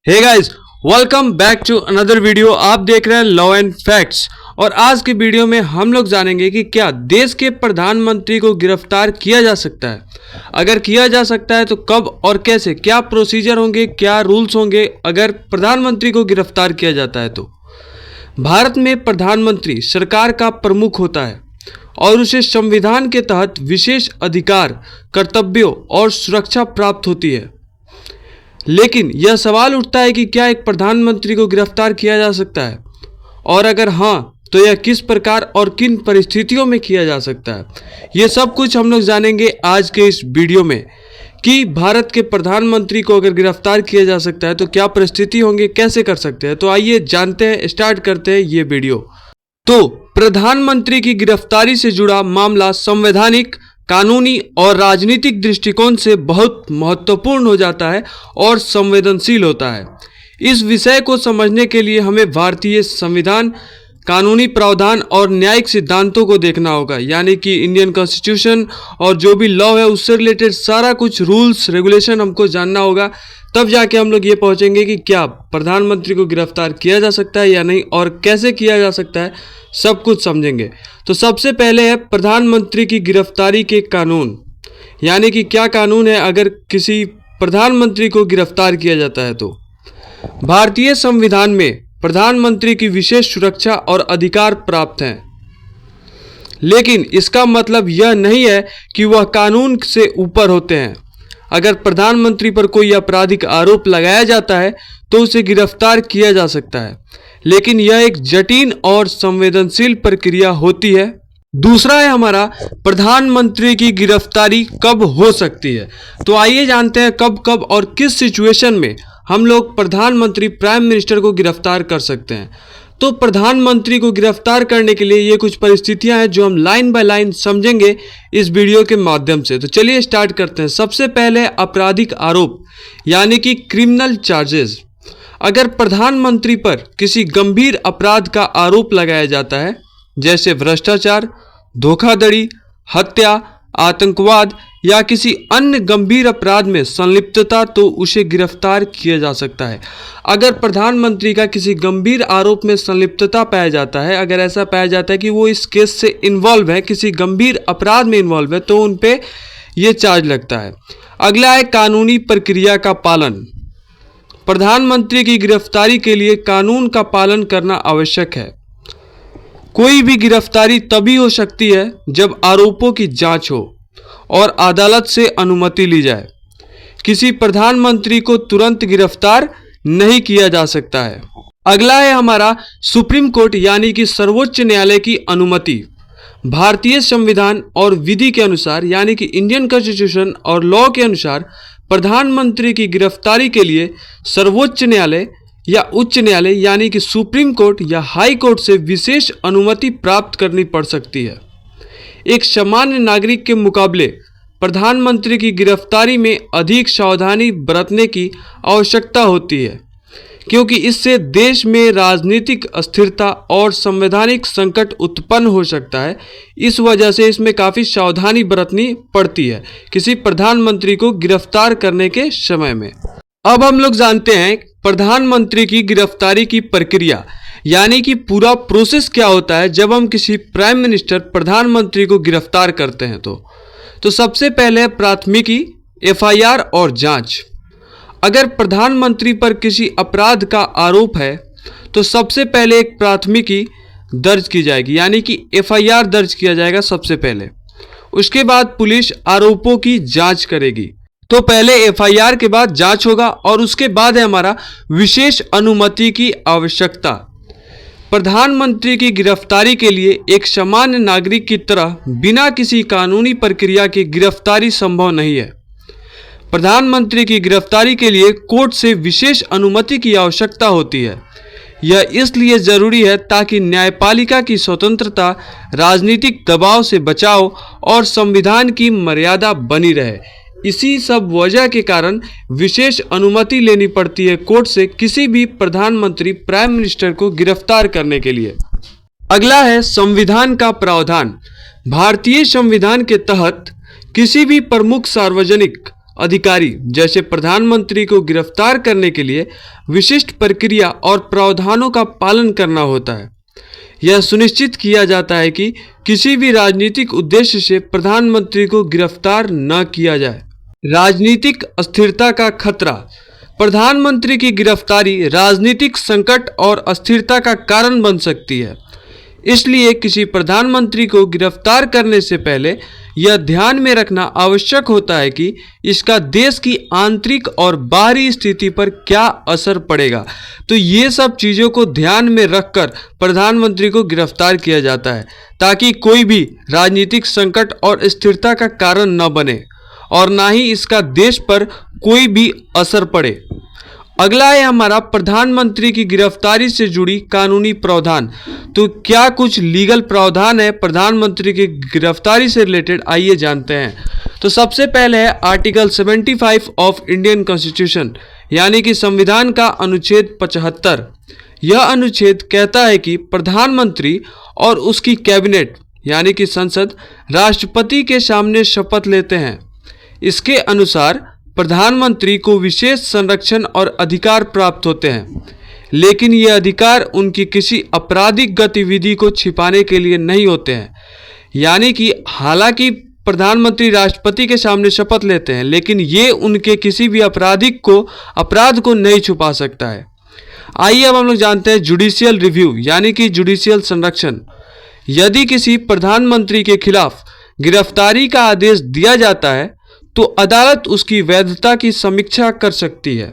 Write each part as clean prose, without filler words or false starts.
Hey guys, welcome back to another video. आप देख रहे हैं लॉ एंड फैक्ट्स और आज के वीडियो में हम लोग जानेंगे कि क्या देश के प्रधानमंत्री को गिरफ्तार किया जा सकता है। अगर किया जा सकता है तो कब और कैसे, क्या प्रोसीजर होंगे, क्या रूल्स होंगे अगर प्रधानमंत्री को गिरफ्तार किया जाता है तो। भारत में प्रधानमंत्री सरकार का प्रमुख होता है और उसे संविधान के तहत विशेष अधिकार, कर्तव्यों और सुरक्षा प्राप्त होती है। लेकिन यह सवाल उठता है कि क्या एक प्रधानमंत्री को गिरफ्तार किया जा सकता है, और अगर हाँ तो यह किस प्रकार और किन परिस्थितियों में किया जा सकता है। ये सब कुछ हम लोग जानेंगे आज के इस वीडियो में कि भारत के प्रधानमंत्री को अगर गिरफ्तार किया जा सकता है तो क्या परिस्थिति होंगे, कैसे कर सकते हैं। तो आइए जानते हैं, स्टार्ट करते हैं ये वीडियो। तो प्रधानमंत्री की गिरफ्तारी से जुड़ा मामला संवैधानिक, कानूनी और राजनीतिक दृष्टिकोण से बहुत महत्वपूर्ण हो जाता है और संवेदनशील होता है। इस विषय को समझने के लिए हमें भारतीय संविधान, कानूनी प्रावधान और न्यायिक सिद्धांतों को देखना होगा, यानी कि इंडियन कॉन्स्टिट्यूशन और जो भी लॉ है उससे रिलेटेड सारा कुछ रूल्स रेगुलेशन हमको जानना होगा। तब जाके हम लोग ये पहुंचेंगे कि क्या प्रधानमंत्री को गिरफ्तार किया जा सकता है या नहीं और कैसे किया जा सकता है, सब कुछ समझेंगे। तो सबसे पहले है प्रधानमंत्री की गिरफ्तारी के कानून, यानी कि क्या कानून है अगर किसी प्रधानमंत्री को गिरफ्तार किया जाता है तो। भारतीय संविधान में प्रधानमंत्री की विशेष सुरक्षा और अधिकार प्राप्त हैं, लेकिन इसका मतलब यह नहीं है कि वह कानून से ऊपर होते हैं। अगर प्रधानमंत्री पर कोई आपराधिक आरोप लगाया जाता है तो उसे गिरफ्तार किया जा सकता है, लेकिन यह एक जटिल और संवेदनशील प्रक्रिया होती है। दूसरा है हमारा, प्रधानमंत्री की गिरफ्तारी कब हो सकती है। तो आइए जानते हैं कब कब और किस सिचुएशन में हम लोग प्रधानमंत्री, प्राइम मिनिस्टर को गिरफ्तार कर सकते हैं। तो प्रधानमंत्री को गिरफ्तार करने के लिए ये कुछ परिस्थितियां हैं जो हम लाइन बाय लाइन समझेंगे इस वीडियो के माध्यम से। तो चलिए स्टार्ट करते हैं। सबसे पहले आपराधिक आरोप, यानी कि क्रिमिनल चार्जेस। अगर प्रधानमंत्री पर किसी गंभीर अपराध का आरोप लगाया जाता है, जैसे भ्रष्टाचार, धोखाधड़ी, हत्या, आतंकवाद या किसी अन्य गंभीर अपराध में संलिप्तता, तो उसे गिरफ्तार किया जा सकता है। अगर प्रधानमंत्री का किसी गंभीर आरोप में संलिप्तता पाया जाता है, अगर ऐसा पाया जाता है कि वो इस केस से इन्वॉल्व है, किसी गंभीर अपराध में इन्वॉल्व है, तो उन पे ये चार्ज लगता है। अगला है कानूनी प्रक्रिया का पालन। प्रधानमंत्री की गिरफ्तारी के लिए कानून का पालन करना आवश्यक है। कोई भी गिरफ्तारी तभी हो सकती है जब आरोपों की जांच हो और अदालत से अनुमति ली जाए। किसी प्रधानमंत्री को तुरंत गिरफ्तार नहीं किया जा सकता है। अगला है हमारा सुप्रीम कोर्ट, यानी कि सर्वोच्च न्यायालय की अनुमति। भारतीय संविधान और विधि के अनुसार, यानी कि इंडियन कॉन्स्टिट्यूशन और लॉ के अनुसार, प्रधानमंत्री की गिरफ्तारी के लिए सर्वोच्च न्यायालय या उच्च न्यायालय, यानी कि सुप्रीम कोर्ट या हाई कोर्ट से विशेष अनुमति प्राप्त करनी पड़ सकती है। एक सामान्य नागरिक के मुकाबले प्रधानमंत्री की गिरफ्तारी में अधिक सावधानी बरतने की आवश्यकता होती है, क्योंकि इससे देश में राजनीतिक अस्थिरता और संवैधानिक संकट उत्पन्न हो सकता है। इस वजह से इसमें काफ़ी सावधानी बरतनी पड़ती है किसी प्रधानमंत्री को गिरफ्तार करने के समय में। अब हम लोग जानते हैं प्रधानमंत्री की गिरफ्तारी की प्रक्रिया, यानी कि पूरा प्रोसेस क्या होता है जब हम किसी प्राइम मिनिस्टर, प्रधानमंत्री को गिरफ्तार करते हैं तो सबसे पहले प्राथमिकी, एफआईआर और जांच। अगर प्रधानमंत्री पर किसी अपराध का आरोप है तो सबसे पहले एक प्राथमिकी दर्ज की जाएगी, यानी कि एफआईआर दर्ज किया जाएगा सबसे पहले। उसके बाद पुलिस आरोपों की जांच करेगी। तो पहले एफआईआर के बाद जांच होगा और उसके बाद है हमारा विशेष अनुमति की आवश्यकता। प्रधानमंत्री की गिरफ्तारी के लिए एक सामान्य नागरिक की तरह बिना किसी कानूनी प्रक्रिया की गिरफ्तारी संभव नहीं है। प्रधानमंत्री की गिरफ्तारी के लिए कोर्ट से विशेष अनुमति की आवश्यकता होती है। यह इसलिए जरूरी है ताकि न्यायपालिका की स्वतंत्रता, राजनीतिक दबाव से बचाव और संविधान की मर्यादा बनी रहे। इसी सब वजह के कारण विशेष अनुमति लेनी पड़ती है कोर्ट से किसी भी प्रधानमंत्री, प्राइम मिनिस्टर को गिरफ्तार करने के लिए। अगला है संविधान का प्रावधान। भारतीय संविधान के तहत किसी भी प्रमुख सार्वजनिक अधिकारी जैसे प्रधानमंत्री को गिरफ्तार करने के लिए विशिष्ट प्रक्रिया और प्रावधानों का पालन करना होता है। यह सुनिश्चित किया जाता है कि किसी भी राजनीतिक उद्देश्य से प्रधानमंत्री को गिरफ्तार न किया जाए। राजनीतिक अस्थिरता का खतरा। प्रधानमंत्री की गिरफ्तारी राजनीतिक संकट और अस्थिरता का कारण बन सकती है। इसलिए किसी प्रधानमंत्री को गिरफ्तार करने से पहले यह ध्यान में रखना आवश्यक होता है कि इसका देश की आंतरिक और बाहरी स्थिति पर क्या असर पड़ेगा। तो ये सब चीज़ों को ध्यान में रखकर प्रधानमंत्री को गिरफ्तार किया जाता है, ताकि कोई भी राजनीतिक संकट और स्थिरता का कारण न बने और ना ही इसका देश पर कोई भी असर पड़े। अगला है हमारा प्रधानमंत्री की गिरफ्तारी से जुड़ी कानूनी प्रावधान। तो क्या कुछ लीगल प्रावधान है प्रधानमंत्री की गिरफ्तारी से रिलेटेड, आइए जानते हैं। तो सबसे पहले है आर्टिकल 75 ऑफ इंडियन कॉन्स्टिट्यूशन, यानी कि संविधान का अनुच्छेद 75। यह अनुच्छेद कहता है कि प्रधानमंत्री और उसकी कैबिनेट यानी कि संसद राष्ट्रपति के सामने शपथ लेते हैं। इसके अनुसार प्रधानमंत्री को विशेष संरक्षण और अधिकार प्राप्त होते हैं, लेकिन ये अधिकार उनकी किसी आपराधिक गतिविधि को छिपाने के लिए नहीं होते हैं। यानी कि हालांकि प्रधानमंत्री राष्ट्रपति के सामने शपथ लेते हैं, लेकिन ये उनके किसी भी अपराध को नहीं छुपा सकता है। आइए अब हम लोग जानते हैं जुडिशियल रिव्यू यानी कि जुडिशियल संरक्षण। यदि किसी प्रधानमंत्री के खिलाफ गिरफ्तारी का आदेश दिया जाता है तो अदालत उसकी वैधता की समीक्षा कर सकती है।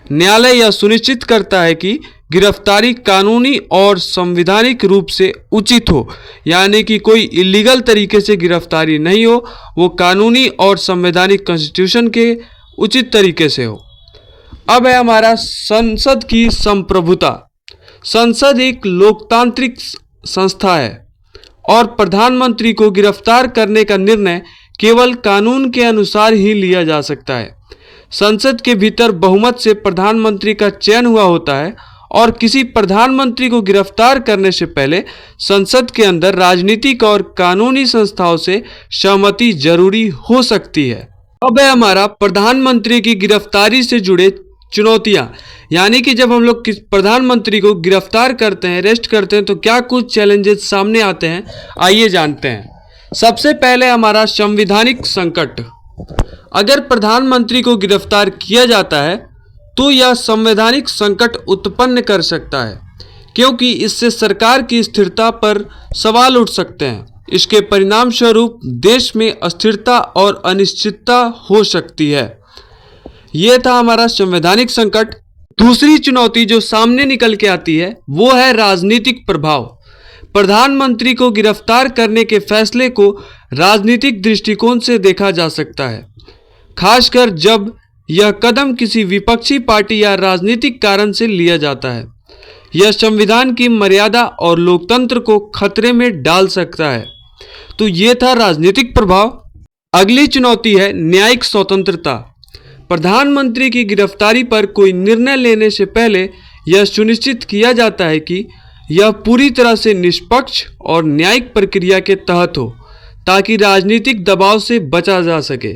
न्यायालय यह सुनिश्चित करता है कि गिरफ्तारी कानूनी और संवैधानिक रूप से उचित हो, यानी कि कोई इलीगल तरीके से गिरफ्तारी नहीं हो, वो कानूनी और संवैधानिक कॉन्स्टिट्यूशन के उचित तरीके से हो। अब है हमारा संसद की संप्रभुता। संसद एक लोकतांत्रिक संस्था है और प्रधानमंत्री को गिरफ्तार करने का निर्णय केवल कानून के अनुसार ही लिया जा सकता है। संसद के भीतर बहुमत से प्रधानमंत्री का चयन हुआ होता है और किसी प्रधानमंत्री को गिरफ्तार करने से पहले संसद के अंदर राजनीतिक और कानूनी संस्थाओं से सहमति जरूरी हो सकती है। अब है हमारा प्रधानमंत्री की गिरफ्तारी से जुड़े चुनौतियां, यानी कि जब हम लोग प्रधानमंत्री को गिरफ्तार करते हैं, अरेस्ट करते हैं, तो क्या कुछ चैलेंजेस सामने आते हैं, आइए जानते हैं। सबसे पहले हमारा संवैधानिक संकट। अगर प्रधानमंत्री को गिरफ्तार किया जाता है तो यह संवैधानिक संकट उत्पन्न कर सकता है, क्योंकि इससे सरकार की स्थिरता पर सवाल उठ सकते हैं। इसके परिणाम स्वरूप देश में अस्थिरता और अनिश्चितता हो सकती है। यह था हमारा संवैधानिक संकट। दूसरी चुनौती जो सामने निकल के आती है वो है राजनीतिक प्रभाव। प्रधानमंत्री को गिरफ्तार करने के फैसले को राजनीतिक दृष्टिकोण से देखा जा सकता है, खासकर जब यह कदम किसी विपक्षी पार्टी या राजनीतिक कारण से लिया जाता है। यह संविधान की मर्यादा और लोकतंत्र को खतरे में डाल सकता है। तो ये था राजनीतिक प्रभाव। अगली चुनौती है न्यायिक स्वतंत्रता। प्रधानमंत्री की गिरफ्तारी पर कोई निर्णय लेने से पहले यह सुनिश्चित किया जाता है कि यह पूरी तरह से निष्पक्ष और न्यायिक प्रक्रिया के तहत हो, ताकि राजनीतिक दबाव से बचा जा सके।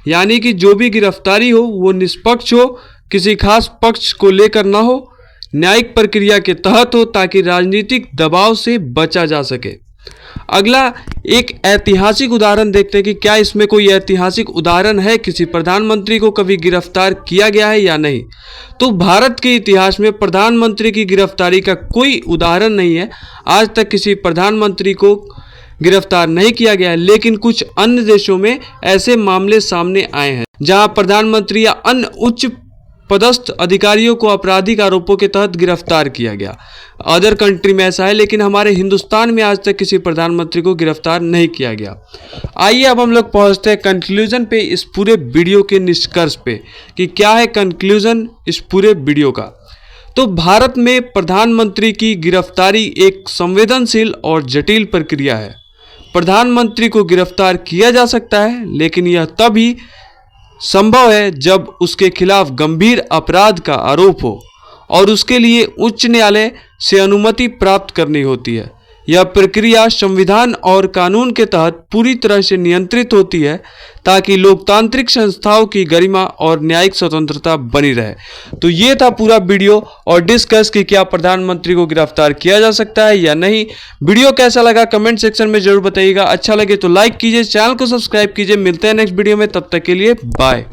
यानी कि जो भी गिरफ्तारी हो वो निष्पक्ष हो, किसी खास पक्ष को लेकर ना हो, न्यायिक प्रक्रिया के तहत हो, ताकि राजनीतिक दबाव से बचा जा सके। अगला एक ऐतिहासिक उदाहरण देखते हैं कि क्या इसमें कोई ऐतिहासिक उदाहरण है, किसी प्रधानमंत्री को कभी गिरफ्तार किया गया है या नहीं। तो भारत के इतिहास में प्रधानमंत्री की गिरफ्तारी का कोई उदाहरण नहीं है। आज तक किसी प्रधानमंत्री को गिरफ्तार नहीं किया गया है, लेकिन कुछ अन्य देशों में ऐसे मामले सामने आए हैं जहां प्रधानमंत्री या अन्य उच्च पदस्थ अधिकारियों को आपराधिक आरोपों के तहत गिरफ्तार किया गया। अदर कंट्री में ऐसा है, लेकिन हमारे हिंदुस्तान में आज तक किसी प्रधानमंत्री को गिरफ्तार नहीं किया गया। आइए अब हम लोग पहुंचते हैं कंक्लूजन पे, इस पूरे वीडियो के निष्कर्ष पे कि क्या है कंक्लूजन इस पूरे वीडियो का। तो भारत में प्रधानमंत्री की गिरफ्तारी एक संवेदनशील और जटिल प्रक्रिया है। प्रधानमंत्री को गिरफ्तार किया जा सकता है, लेकिन यह तभी संभव है जब उसके खिलाफ गंभीर अपराध का आरोप हो और उसके लिए उच्च न्यायालय से अनुमति प्राप्त करनी होती है। यह प्रक्रिया संविधान और कानून के तहत पूरी तरह से नियंत्रित होती है ताकि लोकतांत्रिक संस्थाओं की गरिमा और न्यायिक स्वतंत्रता बनी रहे। तो ये था पूरा वीडियो और डिस्कस कि क्या प्रधानमंत्री को गिरफ्तार किया जा सकता है या नहीं। वीडियो कैसा लगा कमेंट सेक्शन में जरूर बताइएगा। अच्छा लगे तो लाइक कीजिए, चैनल को सब्सक्राइब कीजिए। मिलते हैं नेक्स्ट वीडियो में, तब तक के लिए बाय।